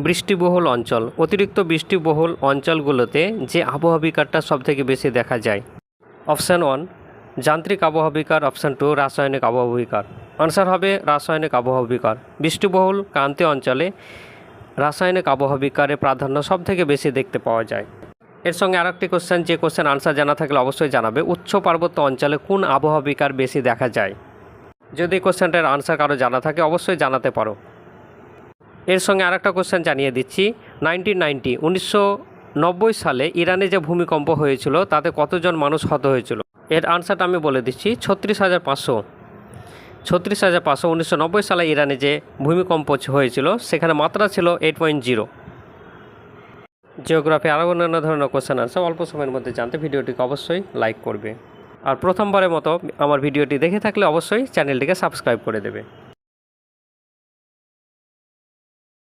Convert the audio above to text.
বৃষ্টিবহুল অঞ্চল। অতিরিক্ত বৃষ্টিবহুল অঞ্চলগুলোতে যে আবহাওয়া বিকারটা সবথেকে বেশি দেখা যায়? অপশান 1 যান্ত্রিক আবহাওয়া বিকার, অপশান 2 রাসায়নিক আবহাওয়া বিকার। আনসার হবে রাসায়নিক আবহাওয়া বিকার। বৃষ্টিবহুল ক্রান্তীয় অঞ্চলে রাসায়নিক আবহাওয়া বিকারের প্রাধান্য সবথেকে বেশি দেখতে পাওয়া যায়। এর সঙ্গে আরেকটি কোশ্চেন, যে কোশ্চেন আনসার জানা থাকলে অবশ্যই জানাবে, উচ্চ পার্বত্য অঞ্চলে কোন আবহাওয়া বিকার বেশি দেখা যায়? যদি কোশ্চেনটার আনসার কারো জানা থাকে অবশ্যই জানাতে পারো। এর সঙ্গে আরেকটা কোশ্চেন জানিয়ে দিচ্ছি, 1990 সালে ইরানে যে ভূমিকম্প হয়েছিল তাতে কতজন মানুষ হত হয়েছিল? এর আনসারটা আমি বলে দিচ্ছি, 36,500। 1990 সালে ইরানে যে ভূমিকম্প হয়েছিল সেখানে মাত্রা ছিল 8.0। জিওগ্রাফি আরও অন্যান্য ধরনের কোশ্চেন আনসার অল্প সময়ের মধ্যে জানতে ভিডিওটিকে অবশ্যই লাইক করবে। আর প্রথমবারের মতো আমার ভিডিওটি দেখে থাকলে অবশ্যই চ্যানেলটিকে সাবস্ক্রাইব করে দেবে।